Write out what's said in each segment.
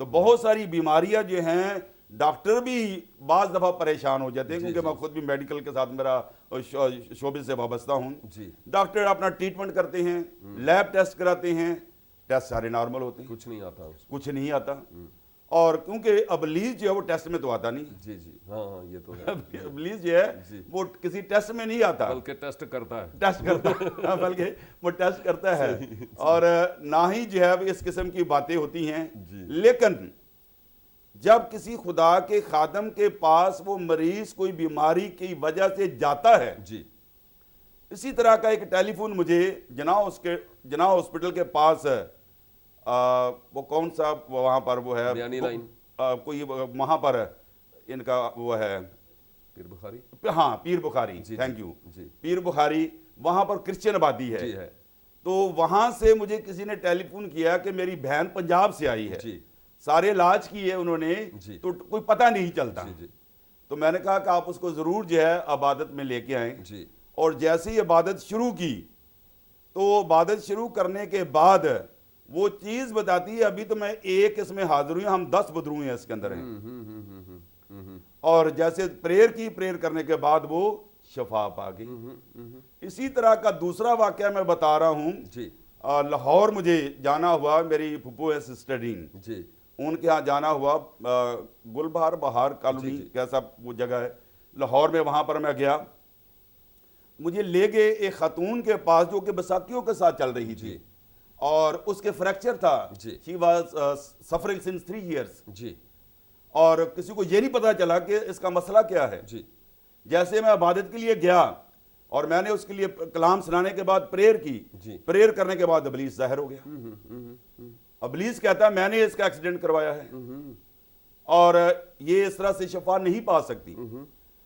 تو بہت ساری بیماریاں جو ہیں ڈاکٹر بھی بعض دفعہ پریشان ہو جاتے ہیں، کیونکہ میں خود بھی میڈیکل کے ساتھ میرا شعبے سے وابستہ ہوں. جی ڈاکٹر اپنا ٹریٹمنٹ کرتے ہیں، لیب ٹیسٹ کراتے ہیں، ٹیسٹ سارے نارمل ہوتے ہیں، کچھ نہیں آتا اس کچھ نہیں آتا. اور کیونکہ ابلیس جو ہے وہ ٹیسٹ میں تو آتا نہیں. جی جی ہاں یہ تو ہے، ابلیس جو ہے وہ کسی ٹیسٹ میں نہیں آتا، بلکہ ٹیسٹ کرتا ہے. ٹیسٹ کرتا ہے، بلکہ وہ ٹیسٹ کرتا ہے. اور نہ ہی جو ہے اس قسم کی باتیں ہوتی ہیں. لیکن جب کسی خدا کے خادم کے پاس وہ مریض کوئی بیماری کی وجہ سے جاتا ہے، جی اسی طرح کا ایک ٹیلی فون مجھے جناح ہاسپٹل کے پاس وہ کون سا وہاں پر وہ ہے بیانی لائن، کوئی وہاں پر ان کا وہ ہے پیر بخاری، ہاں پیر بخاری، تھینک یو، جی پیر بخاری، وہاں پر کرسچن آبادی ہے. جی ہے تو وہاں سے مجھے کسی نے ٹیلی فون کیا کہ میری بہن پنجاب سے آئی ہے، جی سارے علاج کیے انہوں نے جی تو کوئی پتہ نہیں چلتا. جی جی تو میں نے کہا کہ آپ اس کو ضرور جو ہے عبادت میں لے کے آئیں. جی اور جیسے ہی عبادت شروع کی تو عبادت شروع کرنے کے بعد وہ چیز بتاتی ہے ابھی تو میں ایک اس میں حاضر ہوئی، ہم 10 بدرو ہیں اس کے اندر ہیں. اور جیسے پریئر کرنے کے بعد وہ شفا پا گئی. اسی طرح کا دوسرا واقعہ میں بتا رہا ہوں. جی لاہور مجھے جانا ہوا، میری پھپھو ہے سسٹرین، جی ان کے ہاں جانا ہوا، گل بہار کالونی کیسا وہ جگہ ہے لاہور میں، وہاں پر میں گیا. مجھے لے گئے ایک خاتون کے پاس جو کہ بیساکھیوں کے ساتھ چل رہی تھی اور اس کے فریکچر تھا. She was suffering since 3 years. جی اور کسی کو یہ نہیں پتا چلا کہ اس کا مسئلہ کیا ہے. جی جیسے میں عبادت کے لیے گیا اور میں نے اس کے لیے کلام سنانے کے بعد پریئر کی، جی پریئر کرنے کے بعد ابلیس ظاہر ہو گیا. ابلیس کہتا ہے میں نے اس کا ایکسیڈنٹ کروایا ہے اور یہ اس طرح سے شفا نہیں پا سکتی.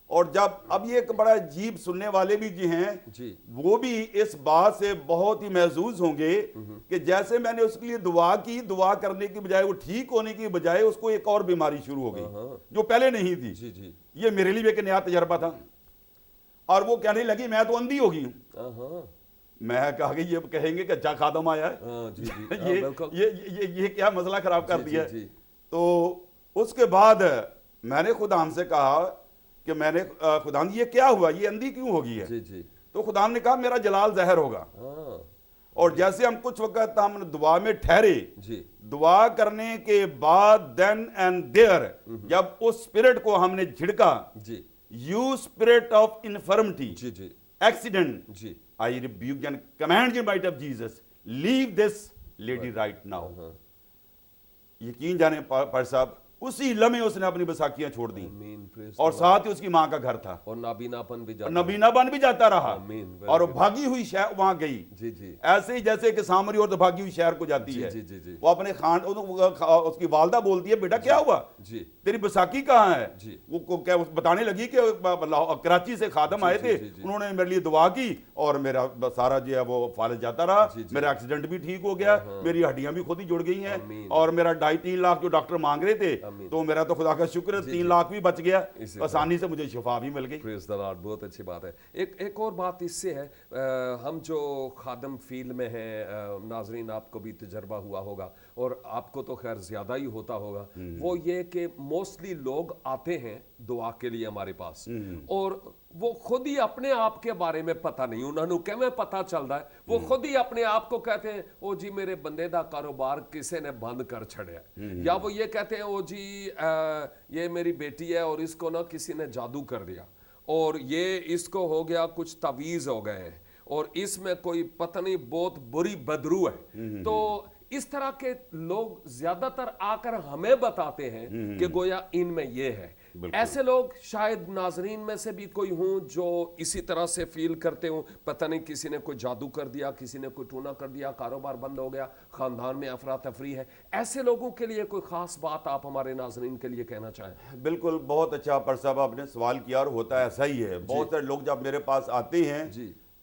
اور جب اب یہ ایک بڑا عجیب، سننے والے بھی جی ہیں جی وہ بھی اس بات سے بہت ہی محظوظ ہوں گے کہ جیسے میں نے اس کے لیے دعا کی، دعا کرنے کی بجائے، وہ ٹھیک ہونے کی بجائے اس کو ایک اور بیماری شروع ہو گئی جو پہلے نہیں تھی. جی جی یہ میرے لیے بھی ایک نیا تجربہ تھا. اور وہ کہنے لگی میں تو اندھی ہو گئی ہوں. میں کہا کہ یہ کہیں گے کہ اچھا خادم آیا ہے، یہ کیا مسئلہ خراب کر دیا ہے. تو اس کے بعد میں نے خدا ہم سے کہا کہ میں نے خدا یہ کیا ہوا، یہ اندھی کیوں ہو گئی ہے؟ تو خدا نے کہا میرا جلال ظاہر ہوگا. اور جیسے ہم کچھ وقت ہم دعا میں ٹھہرے، دعا کرنے کے بعد دین اینڈ دیئر جب اس اسپرٹ کو ہم نے جھڑکا، you spirit of infirmity, accident, I rebuke and command in might of Jesus, leave this lady right now. یقین جانے پاڑ صاحب اسی لمحے اس نے اپنی بیساکھیاں چھوڑ دیں اور ساتھ ہی اس کی ماں کا گھر تھا اور نابیناپن بھی جاتا رہا اور بھاگی ہوئی شہر وہاں گئی. ایسے ہی جیسے کہ سامری اور بھاگی ہوئی شہر کو جاتی ہے. وہ اپنے اس کی والدہ بولتی ہے بیٹا کیا ہوا، تیری بیساکھی کہاں ہے؟ وہ بتانے لگی کہ کراچی سے خادم آئے تھے، انہوں نے میرے لیے دعا کی اور میرا سارا جو ہے وہ فالج جاتا رہا، میرا ایکسیڈنٹ بھی ٹھیک ہو گیا، میری ہڈیاں بھی خود ہی جڑ گئی ہیں اور میرا 2.5-3 لاکھ جو ڈاکٹر مانگ رہے تھے تو میرا تو خدا کا شکر ہے 3 لاکھ بھی بچ گیا، آسانی سے مجھے شفا بھی مل گئی. پریز دی لارڈ، بہت اچھی بات ہے. ایک اور بات اس سے ہے، ہم جو خادم فیلڈ میں ہیں، ناظرین آپ کو بھی تجربہ ہوا ہوگا اور آپ کو تو خیر زیادہ ہی ہوتا ہوگا، وہ یہ کہ موسٹلی لوگ آتے ہیں دعا کے لیے ہمارے پاس اور وہ خود ہی اپنے آپ کے بارے میں پتہ نہیں، انہوں نے کہ میں پتہ چل رہا ہے، وہ خود ہی اپنے آپ کو کہتے ہیں او جی میرے بندے دا کاروبار کسے نے بند کر چھڑیا، یا وہ یہ کہتے ہیں او جی یہ میری بیٹی ہے اور اس کو نا کسی نے جادو کر دیا اور یہ اس کو ہو گیا کچھ تعویذ ہو گئے ہیں اور اس میں کوئی پتہ نہیں بہت بری بدرو ہے. تو اس طرح کے لوگ زیادہ تر آ کر ہمیں بتاتے ہیں کہ گویا ان میں یہ ہے. ایسے لوگ شاید ناظرین میں سے بھی کوئی ہوں جو اسی طرح سے فیل کرتے ہوں، پتہ نہیں کسی نے کوئی جادو کر دیا، کسی نے کوئی ٹونا کر دیا، کاروبار بند ہو گیا، خاندان میں افراتفری ہے. ایسے لوگوں کے لیے کوئی خاص بات آپ ہمارے ناظرین کے لیے کہنا چاہیں؟ بالکل، بہت اچھا پر صاحب آپ نے سوال کیا اور ہوتا ایسا ہی ہے. بہت سارے لوگ جب میرے پاس آتے ہیں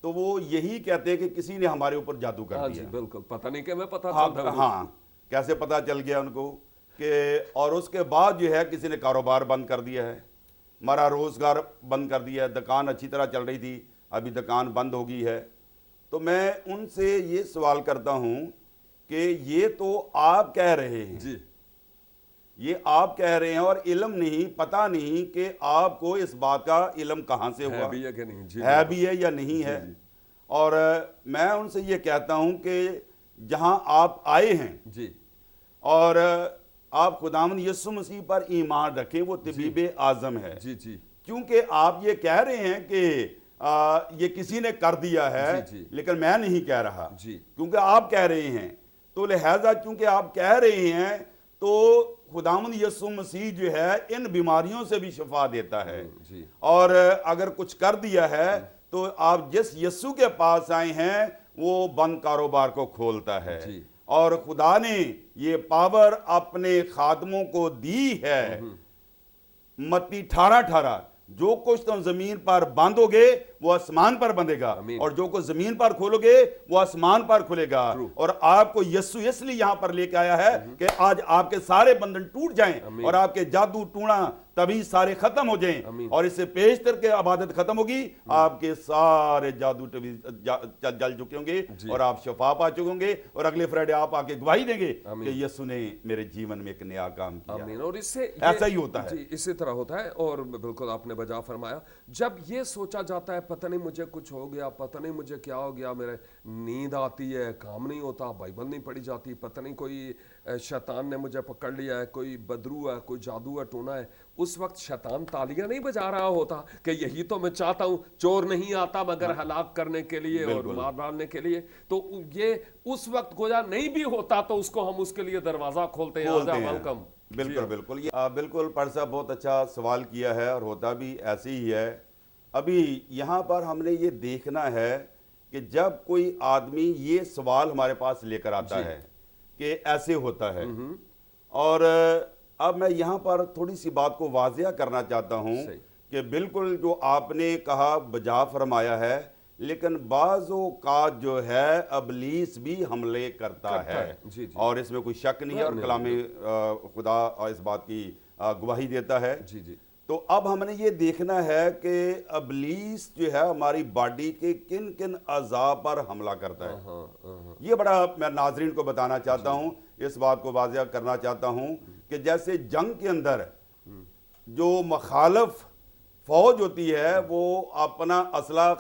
تو وہ یہی کہتے ہیں کہ کسی نے ہمارے اوپر جادو کر دیا. بالکل، پتہ نہیں کہ میں پتہ چلتا ہوں. ہاں، کیسے پتہ چل گیا ان کو کہ اور اس کے بعد جو ہے کسی نے کاروبار بند کر دیا ہے، ہمارا روزگار بند کر دیا ہے، دکان اچھی طرح چل رہی تھی ابھی دکان بند ہو گئی ہے. تو میں ان سے یہ سوال کرتا ہوں کہ یہ تو آپ کہہ رہے ہیں یہ آپ کہہ رہے ہیں اور علم نہیں، پتہ نہیں کہ آپ کو اس بات کا علم کہاں سے ہوا، ہے بھی ہے کہ نہیں؟ جی ہے بھی ہے یا نہیں ہے۔ اور میں ان سے یہ کہتا ہوں کہ جہاں آپ آئے ہیں جی اور آپ خداوند یسوع مسیح پر ایمان رکھیں، وہ طبیب اعظم ہے۔ جی جی کیونکہ آپ یہ کہہ رہے ہیں کہ یہ کسی نے کر دیا ہے، جی لیکن میں نہیں کہہ رہا، جی کیونکہ آپ کہہ رہے ہیں، تو لہٰذا کیونکہ آپ کہہ رہے ہیں تو خداوند یسوع مسیح جو ہے ان بیماریوں سے بھی شفا دیتا ہے۔ جی اور اگر کچھ کر دیا ہے تو آپ جس یسوع کے پاس آئے ہیں وہ بند کاروبار کو کھولتا ہے، جی اور خدا نے یہ پاور اپنے خادموں کو دی ہے۔ متی 18:18 جو کچھ تم زمین پر باندھو گے وہ آسمان پر بندھے گا، آمین۔ اور جو کچھ زمین پر کھولو گے وہ آسمان پر کھلے گا۔ اور آپ کو یسوع اس لیے یہاں پر لے کے آیا ہے کہ آج آپ کے سارے بندھن ٹوٹ جائیں اور آپ کے جادو ٹونا تبھی سارے ختم ہو جائیں، اور اس سے پیشتر کے عبادت ختم ہوگی، آپ کے سارے جادو جل چکے ہوں گے اور آپ شفا پا چکے ہوں گے، اور اگلے فرائیڈے آپ آ کے گواہی دیں گے کہ یسوع نے میرے جیون میں ایک نیا کام کیا۔ آمین۔ اور اس سے ایسا ہی ہوتا ہے۔ جی اسی طرح ہوتا ہے، اور بالکل آپ نے بجا فرمایا۔ جب یہ سوچا جاتا ہے پتہ نہیں مجھے کچھ ہو گیا، پتہ نہیں مجھے کیا ہو گیا، میرے نیند آتی ہے، کام نہیں ہوتا، بائبل نہیں پڑھی جاتی، پتہ نہیں کوئی شیطان نے مجھے پکڑ لیا ہے، کوئی بدرو ہے، کوئی جادو ہے، ٹونا ہے، اس وقت شیطان تالیاں نہیں بجا رہا ہوتا کہ یہی تو میں چاہتا ہوں، چور نہیں آتا مگر ہلاک کرنے کے لیے اور مار ڈالنے کے لیے، تو یہ اس وقت گویا نہیں بھی ہوتا تو اس کو ہم اس کے لیے دروازہ کھولتے ہیں، آجا ویلکم۔ بالکل بالکل، یہ بالکل پڑھ صاحب بہت اچھا سوال کیا ہے، اور ہوتا بھی ایسے ہی ہے۔ ابھی یہاں پر ہم نے یہ دیکھنا ہے کہ جب کوئی آدمی یہ سوال ہمارے پاس لے کر آتا ہے کہ ایسے ہوتا ہے، اور اب میں یہاں پر تھوڑی سی بات کو واضح کرنا چاہتا ہوں کہ بالکل جو آپ نے کہا بجا فرمایا ہے، لیکن بعض اوقات جو ہے ابلیس بھی حملے کرتا ہے، اور اس میں کوئی شک نہیں ہے، اور کلام خدا اس بات کی گواہی دیتا ہے۔ جی جی تو اب ہم نے یہ دیکھنا ہے کہ ابلیس جو ہے ہماری باڈی کے کن کن اعضاء پر حملہ کرتا ہے۔ یہ بڑا میں ناظرین کو بتانا چاہتا ہوں، اس بات کو واضح کرنا چاہتا ہوں کہ جیسے جنگ کے اندر جو مخالف فوج ہوتی ہے وہ اپنا اسلحہ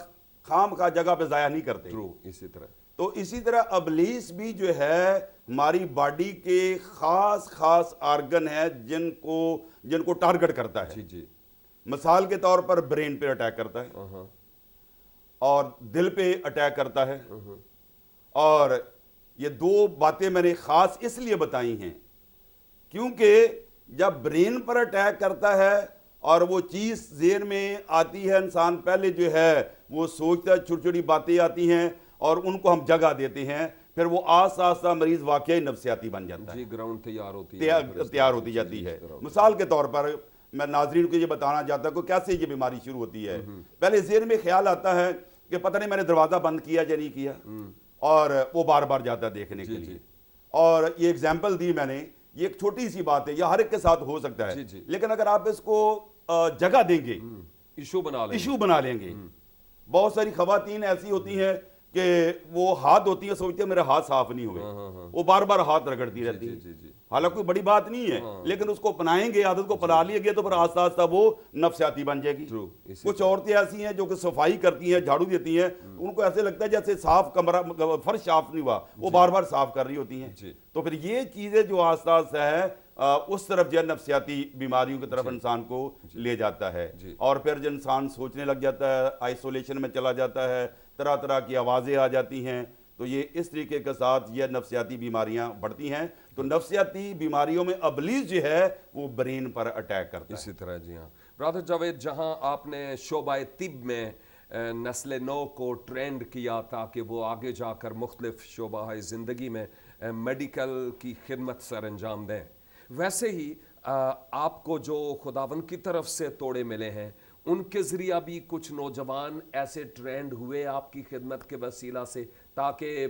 خام خواہ جگہ پہ ضائع نہیں کرتے، اسی طرح تو اسی طرح ابلیس بھی جو ہے ہماری باڈی کے خاص خاص آرگن ہیں جن کو ٹارگٹ کرتا ہے۔ جی جی مثال کے طور پر برین پہ اٹیک کرتا ہے، اور دل پہ اٹیک کرتا ہے، اور یہ دو باتیں میں نے خاص اس لیے بتائی ہیں کیونکہ جب برین پر اٹیک کرتا ہے اور وہ چیز ذہن میں آتی ہے، انسان پہلے جو ہے وہ سوچتا ہے، چھوٹی چھوٹی باتیں آتی ہیں اور ان کو ہم جگہ دیتے ہیں، پھر وہ آہستہ آہستہ مریض واقعی نفسیاتی بن جاتا ہے، جی گراؤنڈ تیار ہوتی جاتی ہے۔ مثال کے طور پر میں ناظرین کو یہ بتانا چاہتا ہوں کہ کیسے یہ بیماری شروع ہوتی ہے۔ پہلے ذہن میں خیال آتا ہے کہ پتہ نہیں میں نے دروازہ بند کیا یا نہیں کیا، اور وہ بار بار جاتا ہے دیکھنے کے لیے۔ اور یہ اگزامپل دی میں نے، یہ ایک چھوٹی سی بات ہے، یہ ہر ایک کے ساتھ ہو سکتا ہے، لیکن اگر آپ اس کو جگہ دیں گے، ایشو بنا لیں گے۔ بہت ساری خواتین ایسی ہوتی ہیں کہ وہ ہاتھ دھوتی ہیں، سوچتے ہیں میرے ہاتھ صاف نہیں ہوئے، وہ بار بار ہاتھ رگڑتی رہتی ہیں، حالانکہ کوئی بڑی بات نہیں ہے، لیکن اس کو اپنائیں گے، عادت کو پلا لیے گے تو پھر آہستہ آہستہ وہ نفسیاتی بن جائے گی۔ کچھ عورتیں ایسی ہیں جو کہ صفائی کرتی ہیں، جھاڑو دیتی ہیں، ان کو ایسے لگتا ہے جیسے صاف کمرہ فرش صاف نہیں ہوا، وہ بار بار صاف کر رہی ہوتی ہیں۔ تو پھر یہ چیزیں جو آہستہ آہستہ ہے اس طرف جو ہے نفسیاتی بیماریوں کی طرف انسان کو لے جاتا ہے، اور پھر جو انسان سوچنے لگ جاتا ہے، آئسولیشن میں چلا جاتا ہے، طرح طرح کی آوازیں آ جاتی ہیں، تو یہ اس طریقے کے ساتھ یہ نفسیاتی بیماریاں بڑھتی ہیں۔ تو نفسیاتی بیماریوں میں ابلیس جو ہے وہ برین پر اٹیک کرتا ہے۔ اسی طرح جی ہاں برادر جاوید، جہاں آپ نے شعبہ طب میں نسل نو کو ٹرینڈ کیا تاکہ وہ آگے جا کر مختلف شعبہ زندگی میں میڈیکل کی خدمت سر انجام دیں، ویسے ہی آپ کو جو خداوند کی طرف سے توڑے ملے ہیں ان کے ذریعہ بھی کچھ نوجوان ایسے ٹرینڈ ہوئے آپ کی خدمت کے وسیلہ سے، تاکہ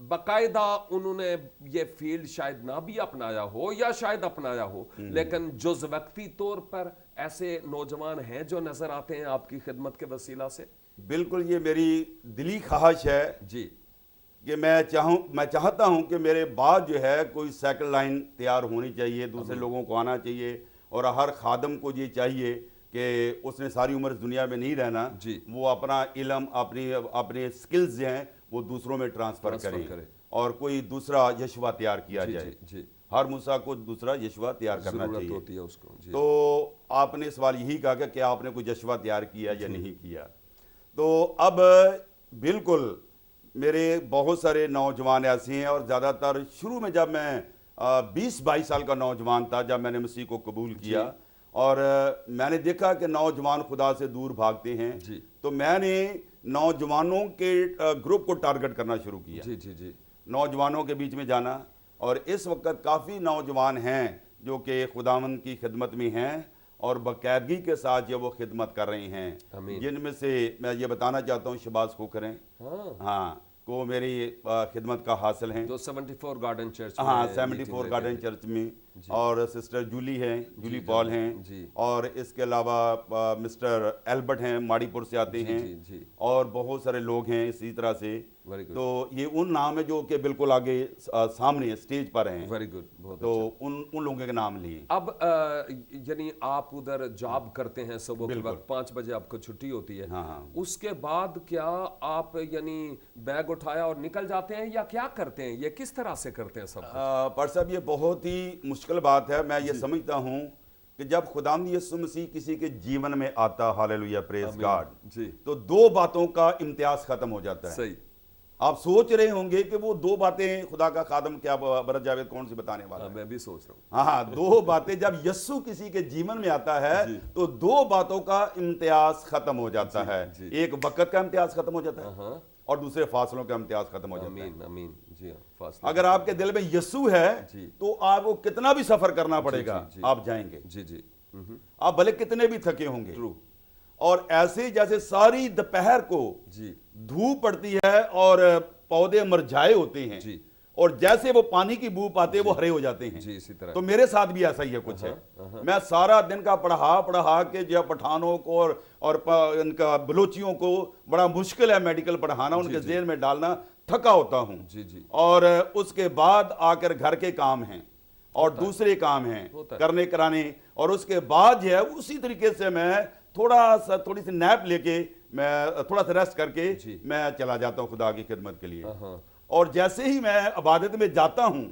باقاعدہ انہوں نے یہ فیلڈ شاید نہ بھی اپنایا ہو یا شاید اپنایا ہو، لیکن جز وقتی طور پر ایسے نوجوان ہیں جو نظر آتے ہیں آپ کی خدمت کے وسیلہ سے؟ بالکل، یہ میری دلی خواہش ہے جی کہ میں چاہتا ہوں کہ میرے بعد جو ہے کوئی سیکنڈ لائن تیار ہونی چاہیے، دوسرے لوگوں کو آنا چاہیے، اور ہر خادم کو یہ چاہیے کہ اس نے ساری عمر اس دنیا میں نہیں رہنا، جی وہ اپنا علم اپنے سکلز جو ہیں وہ دوسروں میں ٹرانسفر کریں اور کوئی دوسرا یشوا تیار کیا جائے۔ جی ہر موسیٰ کو دوسرا یشوا تیار کرنا ضرورت چاہیے ہوتی ہے اس کو۔ تو آپ نے سوال یہی کہا کہ کیا آپ نے کوئی یشوا تیار کیا یا نہیں کیا؟ تو اب بالکل میرے بہت سارے نوجوان ایسے ہیں، اور زیادہ تر شروع میں جب میں 20-22 سال کا نوجوان تھا جب میں نے مسیح کو قبول کیا، اور میں نے دیکھا کہ نوجوان خدا سے دور بھاگتے ہیں، تو میں نے نوجوانوں کے گروپ کو ٹارگٹ کرنا شروع کیا، نوجوانوں کے بیچ میں جانا، اور اس وقت کافی نوجوان ہیں جو کہ خداوند کی خدمت میں ہیں اور باقاعدگی کے ساتھ جو وہ خدمت کر رہے ہیں، جن میں سے میں یہ بتانا چاہتا ہوں شہباز کھوکھر ہیں، ہاں کو میری خدمت کا حاصل ہیں، جو 74 گارڈن چرچ، ہاں 74 گارڈن چرچ میں، اور سسٹر جولی ہیں، جولی پال ہیں، اور اس کے علاوہ مسٹر ایلبرٹ ہیں، ماڑی پور سے آتے ہیں، اور بہت سارے لوگ ہیں اسی طرح سے۔ تو یہ ان نام ہے جو کہ بالکل آگے سامنے سٹیج پر ہیں، تو ان لوگوں کے نام لیے۔ اب یعنی آپ ادھر جاب کرتے ہیں، صبح کے وقت 5 بجے آپ کو چھٹی ہوتی ہے، اس کے بعد کیا آپ یعنی بیگ اٹھایا اور نکل جاتے ہیں یا کیا کرتے ہیں؟ یہ کس طرح سے کرتے ہیں سب؟ پر صاحب یہ بہت ہی مشکل بات ہے۔ میں یہ سمجھتا ہوں کہ جب خداوند یسوع مسیح کسی کے جیون میں آتا، ہاللیلویہ، پریز گاڈ، تو 2 باتوں کا امتیاز ختم ہو جاتا ہے۔ صحیح۔ آپ سوچ رہے ہوں گے کہ وہ 2 باتیں خدا کا خادم کیا برت جاوید کون سی بتانے والا ہے؟ میں بھی سوچ رہا ہوں۔ ہاں 2 باتیں جب یسوع کسی کے جیون میں آتا ہے تو 2 باتوں کا امتیاز ختم ہو جاتا ہے۔ ایک وقت کا امتیاز ختم ہو جاتا ہے اور دوسرے فاصلوں کا امتیاز ختم ہو جاتا ہے۔ اگر آپ کے دل میں یسوع ہے تو آپ کو کتنا بھی سفر کرنا پڑے گا، آپ جائیں گے، آپ بھلے کتنے بھی تھکے ہوں گے۔ اور ایسے جیسے ساری دوپہر کو دھوپ پڑتی ہے اور پودے مرجھائے ہوتے ہیں، اور جیسے وہ پانی کی بو پاتے وہ ہرے ہو جاتے ہیں، تو میرے ساتھ بھی ایسا ہی ہے کچھ ہے۔ میں سارا دن کا پڑھا کے جو پٹھانوں کو اور ان کا بلوچیوں کو بڑا مشکل ہے میڈیکل پڑھانا، ان کے ذہن میں ڈالنا، تھکا ہوتا ہوں، اور اس کے بعد آ کر گھر کے کام ہیں اور دوسرے کام ہیں کرنے کرانے، اور اس کے بعد جو ہے اسی طریقے سے میں تھوڑی سی نیپ لے کے، میں تھوڑا سا ریسٹ کر کے میں چلا جاتا ہوں خدا کی خدمت کے لیے۔ اور جیسے ہی میں عبادت میں جاتا ہوں،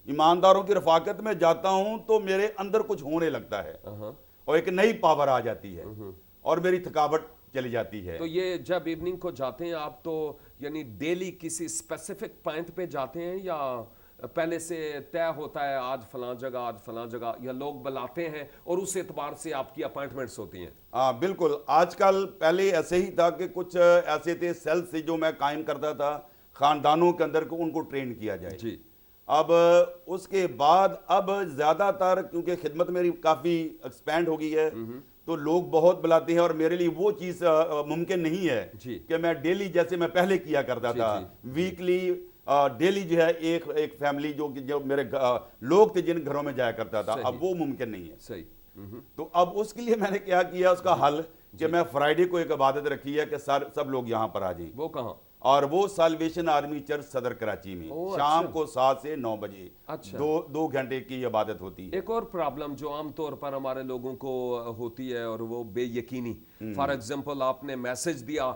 ایمانداروں کی رفاقت میں جاتا ہوں، تو میرے اندر کچھ ہونے لگتا ہے اور ایک نئی پاور آ جاتی ہے اور میری تھکاوٹ چلی جاتی ہے۔ تو یہ جب ایوننگ کو جاتے ہیں آپ، تو یعنی ڈیلی کسی اسپیسیفک پوائنٹ پہ جاتے ہیں یا پہلے سے طے ہوتا ہے آج فلاں جگہ، آج فلاں جگہ، یا لوگ بلاتے ہیں اور اس اعتبار سے آپ کی اپائنٹمنٹس ہوتی ہیں؟ ہاں بالکل، آج کل پہلے ایسے ہی تھا کہ کچھ ایسے تھے سیل سے جو میں قائم کرتا تھا خاندانوں کے اندر کو ان کو ٹرین کیا جائے۔ اب اس کے بعد اب زیادہ تر کیونکہ خدمت میری کافی ایکسپینڈ ہو گئی ہے تو لوگ بہت بلاتے ہیں، اور میرے لیے وہ چیز ممکن نہیں ہے کہ میں ڈیلی جیسے میں پہلے کیا کرتا تھا، ویکلی ڈیلی جو ہے ایک فیملی جو میرے لوگ تھے جن گھروں میں جایا کرتا تھا، اب وہ ممکن نہیں ہے۔ صحیح۔ تو اب اس کے لیے میں نے کیا کیا، اس کا حل کہ میں فرائیڈے کو ایک عبادت رکھی ہے کہ سب لوگ یہاں پر آ جائیں۔ وہ کہاں؟ اور وہ سالویشن آرمی چرچ صدر کراچی میں، شام کو 7 سے 9 بجے 2 گھنٹے کی عبادت ہوتی ہے۔ ایک اور پرابلم جو عام طور پر ہمارے لوگوں کو ہوتی ہے، اور وہ بے یقینی۔ فار ایگزامپل آپ نے میسج دیا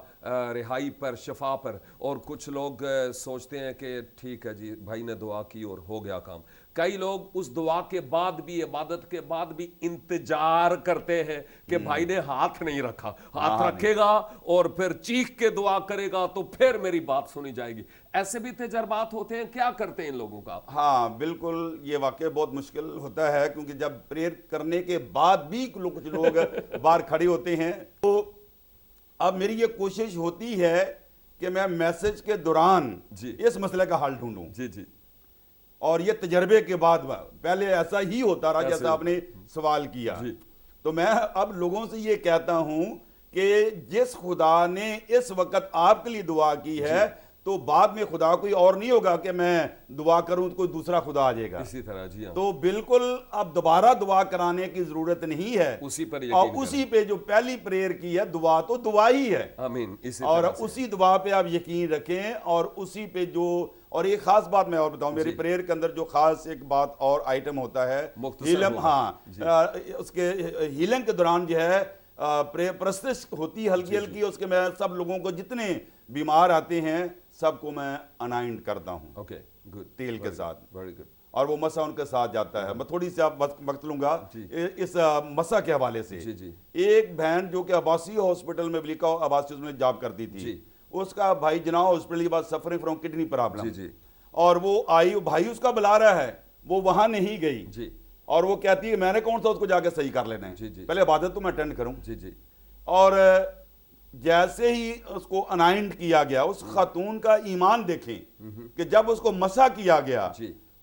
رہائی پر، شفا پر، اور کچھ لوگ سوچتے ہیں کہ ٹھیک ہے جی بھائی نے دعا کی اور ہو گیا کام۔ کئی لوگ اس دعا کے بعد بھی، عبادت کے بعد بھی انتظار کرتے ہیں کہ بھائی نے ہاتھ نہیں رکھا، ہاتھ رکھے گا اور پھر چیخ کے دعا کرے گا تو پھر میری بات سنی جائے گی۔ ایسے بھی تجربات ہوتے ہیں، کیا کرتے ہیں ان لوگوں کا؟ ہاں بالکل، یہ واقعہ بہت مشکل ہوتا ہے کیونکہ جب پریئر کرنے کے بعد بھی کچھ لوگ باہر کھڑے ہوتے ہیں، تو اب میری یہ کوشش ہوتی ہے کہ میں میسج کے دوران اس مسئلے کا حل ڈھونڈوں۔ اور یہ تجربے کے بعد، پہلے ایسا ہی ہوتا رہا جیسا آپ نے سوال کیا، تو میں اب لوگوں سے یہ کہتا ہوں کہ جس خدا نے اس وقت آپ کے لیے دعا کی ہے تو بعد میں خدا کوئی اور نہیں ہوگا کہ میں دعا کروں تو کوئی دوسرا خدا آ جائے گا۔ اسی طرح تو بالکل اب دوبارہ دعا کرانے کی ضرورت نہیں ہے، اور اسی پہ جو پہلی پریئر کی ہے دعا تو دعا ہی ہے، آمین، اور اسی دعا پہ آپ یقین رکھیں اور اسی پہ جو اور ایک خاص بات میں اور بتاؤں، میری پریئر کے اندر جو خاص ایک بات اور آئٹم ہوتا ہے ہیلنگ، ہاں اس کے ہیلنگ کے دوران جو ہے پرستش ہوتی ہے ہلکی ہلکی، اس کے میں سب لوگوں کو جتنے بیمار آتے ہیں سب کو میں انائنٹ کرتا ہوں تیل کے ساتھ، اور وہ مسا ان کے ساتھ جاتا ہے۔ میں تھوڑی سی آپ وقت لوں گا اس مسا کے حوالے سے۔ ایک بہن جو کہ عباسی ہاسپٹل میں بلیکا عباسی میں جاب کرتی تھی، اس کا بھائی جناح ہاسپٹل کے بعد سفرنگ فرام کڈنی پرابلم، اور وہ آئی، بھائی اس کا بلا رہا ہے، وہ وہاں نہیں گئی، اور وہ کہتی ہے میں نے کون سا اس کو جا کے صحیح کر لینا ہے، پہلے عبادت تو میں اٹینڈ کروں۔ اور جیسے ہی اس کو انائنٹ کیا گیا، اس خاتون کا ایمان دیکھیں کہ جب اس کو مسا کیا گیا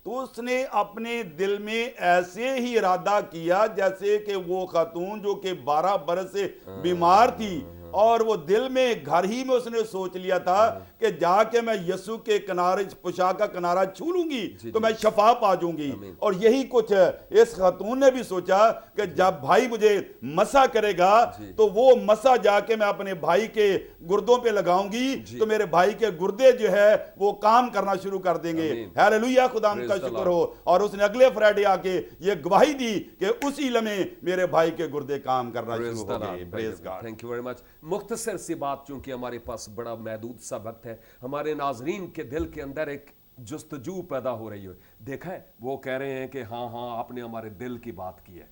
تو اس نے اپنے دل میں ایسے ہی ارادہ کیا جیسے کہ وہ خاتون جو کہ 12 برس سے بیمار تھی، اور وہ دل میں گھر ہی میں اس نے سوچ لیا تھا کہ جا کے میں یسوع کے کنارے پوشاک کا کنارہ چھو لوں گی تو میں شفا پا جوں گی۔ اور یہی کچھ اس خاتون نے بھی سوچا کہ جب بھائی مجھے مسا کرے گا تو وہ مسا جا کے میں اپنے بھائی کے گردوں پہ لگاؤں گی تو میرے بھائی کے گردے جو ہے وہ کام کرنا شروع کر دیں گے۔ ہیلیلویا، خدا کا شکر ہو۔ اور اس نے اگلے فرائیڈے آ کے یہ گواہی دی کہ اسی لمحے میرے بھائی کے گردے کام کرنا شروع ہو گئے۔ Praise God, thank you very much. مختصر سی بات، چونکہ ہمارے پاس بڑا محدود سا وقت ہے، ہمارے ناظرین کے دل کے اندر ایک جستجو پیدا ہو رہی ہے، دیکھا ہے وہ کہہ رہے ہیں کہ ہاں آپ نے ہمارے دل کی بات کی ہے،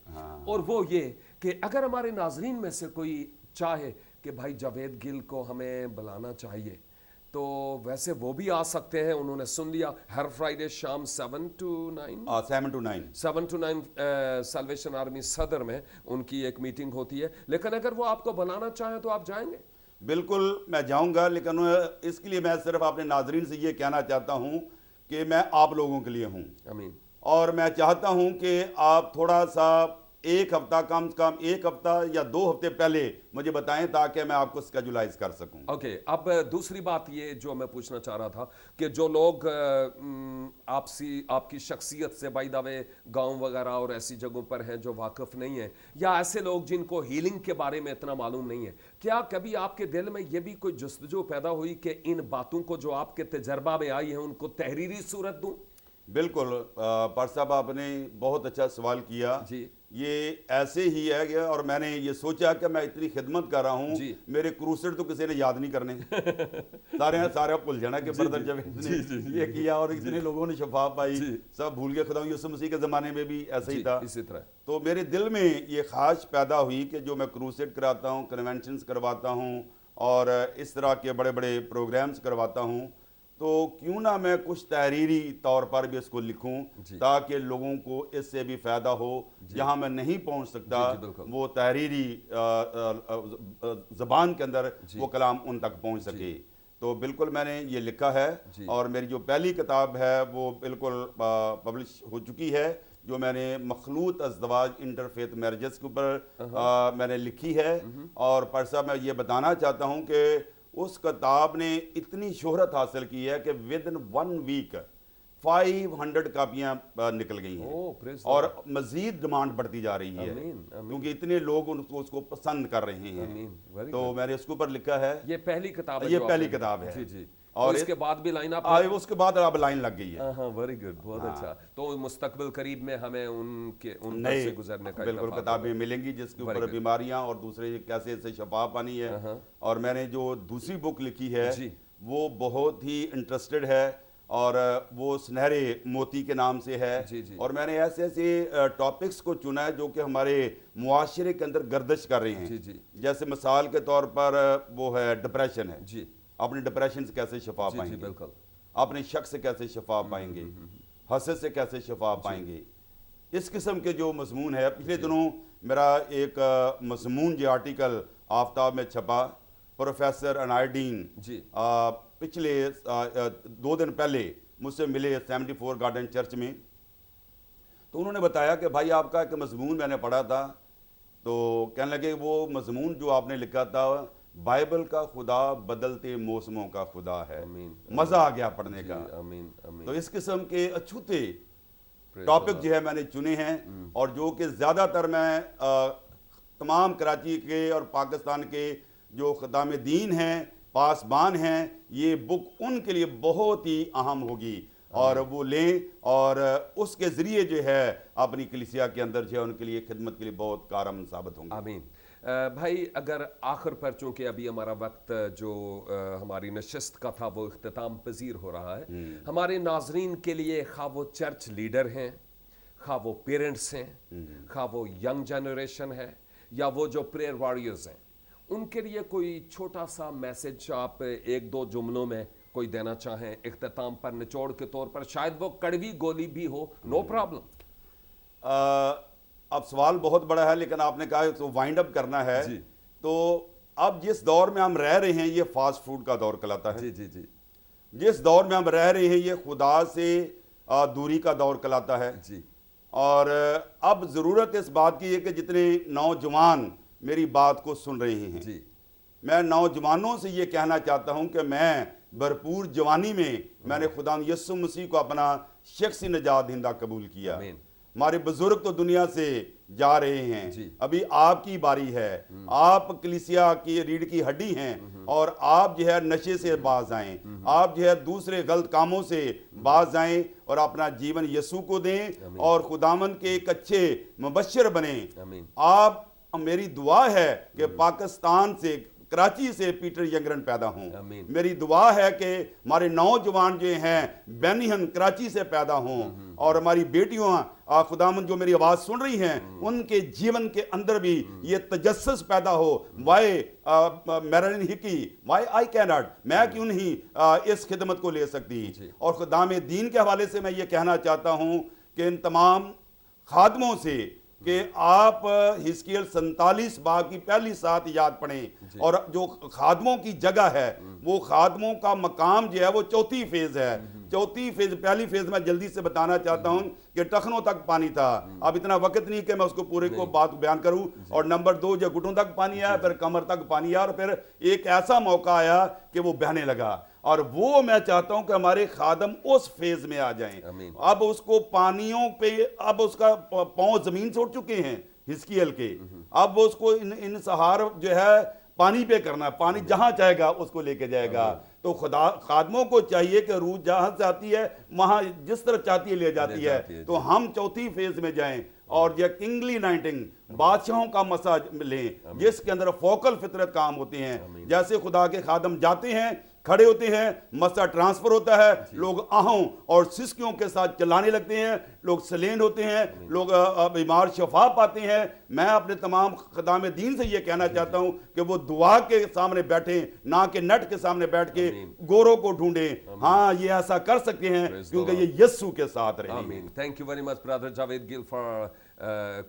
اور وہ یہ کہ اگر ہمارے ناظرین میں سے کوئی چاہے کہ بھائی جاوید گل کو ہمیں بلانا چاہیے تو ویسے وہ بھی آ سکتے ہیں، انہوں نے سن لیا ہر فرائیڈے شام 7 to 9 سیلویشن آرمی صدر میں ان کی ایک میٹنگ ہوتی ہے، لیکن اگر وہ آپ کو بلانا چاہیں تو آپ جائیں گے؟ بالکل میں جاؤں گا، لیکن اس کے لیے میں صرف اپنے ناظرین سے یہ کہنا چاہتا ہوں کہ میں آپ لوگوں کے لیے ہوں، آمین۔ اور میں چاہتا ہوں کہ آپ تھوڑا سا ایک ہفتہ، کم سے کم ایک ہفتہ یا 2 ہفتے پہلے مجھے بتائیں تاکہ میں آپ کو اسکیجولائز کر سکوں۔ اوکے، اب دوسری بات یہ جو میں پوچھنا چاہ رہا تھا کہ جو لوگ آپ کی شخصیت سے بائی دا وے گاؤں وغیرہ اور ایسی جگہوں پر ہیں جو واقف نہیں ہیں، یا ایسے لوگ جن کو ہیلنگ کے بارے میں اتنا معلوم نہیں ہے، کیا کبھی آپ کے دل میں یہ بھی کوئی جستجو پیدا ہوئی کہ ان باتوں کو جو آپ کے تجربہ میں آئی ہیں ان کو تحریری صورت دوں؟ بالکل پر صاحب، آپ نے بہت اچھا سوال کیا۔ یہ ایسے ہی ہے، اور میں نے یہ سوچا کہ میں اتنی خدمت کر رہا ہوں، میرے کروسیڈ تو کسی نے یاد نہیں کرنے، سارے بھول جانا کہ بردر جاوید نے یہ کیا اور اتنے لوگوں نے شفا پائی، سب بھول گئے۔ خدا یسوع مسیح کے زمانے میں بھی ایسا ہی تھا۔ تو میرے دل میں یہ خواہش پیدا ہوئی کہ جو میں کروسیڈ کراتا ہوں، کنونشنز کرواتا ہوں، اور اس طرح کے بڑے بڑے پروگرامز کرواتا ہوں، تو کیوں نہ میں کچھ تحریری طور پر بھی اس کو لکھوں تاکہ لوگوں کو اس سے بھی فائدہ ہو۔ جہاں میں نہیں پہنچ سکتا وہ تحریری زبان کے اندر وہ کلام ان تک پہنچ سکے۔ تو بالکل میں نے یہ لکھا ہے، اور میری جو پہلی کتاب ہے وہ بالکل پبلش ہو چکی ہے، جو میں نے مخلوط ازدواج انٹرفیتھ میرجز کے اوپر میں نے لکھی ہے۔ اور پر صاحب میں یہ بتانا چاہتا ہوں کہ اس کتاب نے اتنی شہرت حاصل کی ہے کہ ودن 1 ویک 500 کاپیاں نکل گئی ہیں، اور مزید ڈیمانڈ بڑھتی جا رہی ہے کیونکہ اتنے لوگ اس کو پسند کر رہے ہیں۔ تو میں نے اس کے اوپر لکھا ہے، یہ پہلی کتاب ہے، یہ پہلی کتاب ہے، اور اس کے بعد بھی لائن اپ، اس کے بعد اب لائن لگ گئی ہے۔ ہاں، ویری گڈ، بہت اچھا۔ تو مستقبل قریب میں ہمیں ان سے گزرنے کا بالکل کتابیں ملیں گی جس کے اوپر بیماریاں اور دوسرے کیسے اس سے شفا پانی ہے۔ اور میں نے جو دوسری بک لکھی ہے وہ بہت ہی انٹرسٹڈ ہے، اور وہ سنہرے موتی کے نام سے ہے۔ اور میں نے ایسے ایسے ٹاپکس کو چنا ہے جو کہ ہمارے معاشرے کے اندر گردش کر رہے ہیں، جیسے مثال کے طور پر وہ ہے ڈپریشن ہے، اپنے ڈپریشن سے کیسے شفا پائیں گے، اپنے شک سے کیسے شفا پائیں گے، حسد سے کیسے شفا پائیں گے، اس قسم کے جو مضمون ہے۔ پچھلے دنوں میرا ایک مضمون جو آرٹیکل آفتاب میں چھپا، پروفیسر انائرڈین پچھلے 2 دن پہلے مجھ سے ملے 74 گارڈن چرچ میں، تو انہوں نے بتایا کہ بھائی آپ کا ایک مضمون میں نے پڑھا تھا، تو کہنے لگے وہ مضمون جو آپ نے لکھا تھا، بائبل کا خدا بدلتے موسموں کا خدا ہے۔ مزہ آ گیا پڑھنے کا۔ تو اس قسم کے اچھوتے ٹاپک جو ہے میں نے چنے ہیں، اور جو کہ زیادہ تر میں تمام کراچی کے اور پاکستان کے جو خدام دین ہیں پاسبان ہیں، یہ بک ان کے لیے بہت ہی اہم ہوگی، اور وہ لیں اور اس کے ذریعے جو ہے اپنی کلیسیا کے اندر جو ہے ان کے لیے خدمت کے لیے بہت کارآمد ثابت ہوں گے۔ آمین۔ بھائی اگر آخر پر، چونکہ ابھی ہمارا وقت جو ہماری نشست کا تھا وہ اختتام پذیر ہو رہا ہے، ہمارے ناظرین کے لیے خواہ وہ چرچ لیڈر ہیں، خواہ وہ پیرنٹس ہیں، خواہ وہ ینگ جنریشن ہے، یا وہ جو پریئر وارریئرز ہیں، ان کے لیے کوئی چھوٹا سا میسج آپ ایک دو جملوں میں کوئی دینا چاہیں اختتام پر، نچوڑ کے طور پر؟ شاید وہ کڑوی گولی بھی ہو، نو پرابلم۔ اب سوال بہت بڑا ہے، لیکن آپ نے کہا تو وائنڈ اپ کرنا ہے، تو اب جس دور میں ہم رہ رہے ہیں یہ فاسٹ فوڈ کا دور کہلاتا ہے۔ جی جس دور میں ہم رہ رہے ہیں یہ خدا سے دوری کا دور کہلاتا ہے۔ جی۔ اور اب ضرورت اس بات کی ہے کہ جتنے نوجوان میری بات کو سن رہے ہیں، جی، میں نوجوانوں سے یہ کہنا چاہتا ہوں کہ میں بھرپور جوانی میں نے خدا یسوع مسیح کو اپنا شخصی نجات دہندہ قبول کیا۔ ہمارے بزرگ تو دنیا سے جا رہے ہیں، ابھی آپ کی باری ہے، آپ کلیسیا کی ریڑھ کی ہڈی ہیں، اور آپ جو ہے نشے سے باز آئیں، آپ جو ہے دوسرے غلط کاموں سے باز آئیں اور اپنا جیون یسوع کو دیں اور خداوند کے ایک اچھے مبشر بنیں۔ آپ، میری دعا ہے کہ پاکستان سے، کراچی سے پیٹر ینگرن پیدا ہوں۔ میری دعا ہے کہ ہمارے نوجوان جو ہیں بینیہن کراچی سے پیدا ہوں، اور ہماری بیٹیوں خداوند جو میری آواز سن رہی ہیں ان کے جیون کے اندر بھی یہ تجسس پیدا ہو، وائی میرلن ہکی، وائی آئی کین ناٹ، میں کیوں نہیں اس خدمت کو لے سکتی۔ اور خدام دین کے حوالے سے میں یہ کہنا چاہتا ہوں کہ ان تمام خادموں سے کہ آپ حزقیل 47 باب کی پہلی 7 یاد پڑھیں، اور جو خادموں کی جگہ ہے وہ خادموں کا مقام جو ہے وہ چوتھی فیز ہے۔ چوتھی فیز، پہلی فیز میں جلدی سے بتانا چاہتا ہوں کہ ٹخنوں تک پانی تھا، اب اتنا وقت نہیں کہ میں اس کو پورے کو بات بیان کروں، اور نمبر 2 جو گھٹنوں تک پانی آیا، پھر کمر تک پانی آیا، اور پھر ایک ایسا موقع آیا کہ وہ بہنے لگا، اور وہ میں چاہتا ہوں کہ ہمارے خادم اس فیز میں آ جائیں۔ اب اس کو پانیوں پہ، اب اس کا پاؤں زمین سے اٹھ چکے ہیں حزقیل کے، اب اس کو انصہار جو ہے پانی پہ کرنا ہے، پانی جہاں چاہے گا اس کو لے کے جائے گا۔ تو خدا خادموں کو چاہیے کہ روح جہاں سے آتی ہے وہاں جس طرح چاہتی ہے لے جاتی ہے، تو ہم چوتھی فیز میں جائیں، اور یہ کنگلی نائٹنگ، بادشاہوں کا مساج لیں جس کے اندر فوکل فطرت کام ہوتے ہیں۔ جیسے خدا کے خادم جاتے ہیں، کھڑے ہوتے ہیں، مسئلہ ٹرانسفر ہوتا ہے، لوگ آہوں اور سسکیوں کے ساتھ چلانے لگتے ہیں، لوگ سلینڈ ہوتے ہیں، لوگ بیمار شفا پاتے ہیں۔ میں اپنے تمام خدام دین سے یہ کہنا چاہتا ہوں کہ وہ دعا کے سامنے بیٹھیں، نہ کہ نیٹ کے سامنے بیٹھ کے گوروں کو ڈھونڈیں۔ ہاں، یہ ایسا کر سکتے ہیں کیونکہ یہ یسوع کے ساتھ رہے ہیں۔ Thank you very much, Brother Javed Gill, for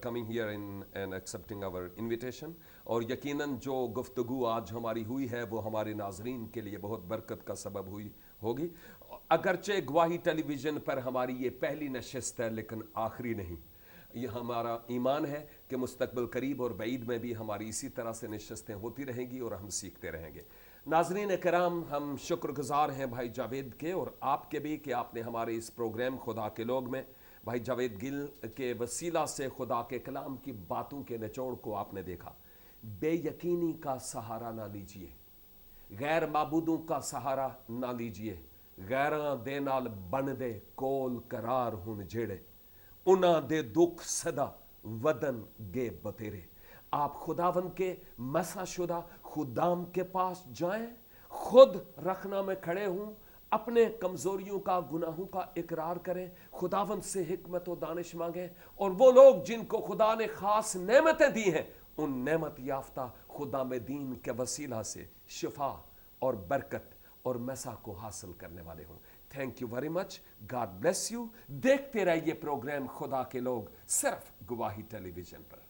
coming here and accepting our invitation. اور یقیناً جو گفتگو آج ہماری ہوئی ہے وہ ہمارے ناظرین کے لیے بہت برکت کا سبب ہوگی۔ اگرچہ گواہی ٹیلی ویژن پر ہماری یہ پہلی نشست ہے لیکن آخری نہیں۔ یہ ہمارا ایمان ہے کہ مستقبل قریب اور بعید میں بھی ہماری اسی طرح سے نشستیں ہوتی رہیں گی اور ہم سیکھتے رہیں گے۔ ناظرین کرام، ہم شکر گزار ہیں بھائی جاوید کے اور آپ کے بھی کہ آپ نے ہمارے اس پروگرام خدا کے لوگ میں بھائی جاوید گل کے وسیلہ سے خدا کے کلام کی باتوں کے نچوڑ کو آپ نے دیکھا۔ بے یقینی کا سہارا نہ لیجئے، غیر معبودوں کا سہارا نہ لیجئے، غیراں دے نال بن دے کول قرار ہن جیڑے، انہاں دے دکھ صدا ودن گے بتیرے۔ آپ خداوند کے مسا شدہ خدام کے پاس جائیں، خود رکھنا میں کھڑے ہوں، اپنے کمزوریوں کا، گناہوں کا اقرار کریں، خداوند سے حکمت و دانش مانگیں، اور وہ لوگ جن کو خدا نے خاص نعمتیں دی ہیں ان نعمت یافتہ خدام دین کے وسیلہ سے شفا اور برکت اور مسا کو حاصل کرنے والے ہوں۔ Thank you very much, God bless you. دیکھتے رہیے پروگرام خدا کے لوگ صرف گواہی ٹیلی ویژن پر۔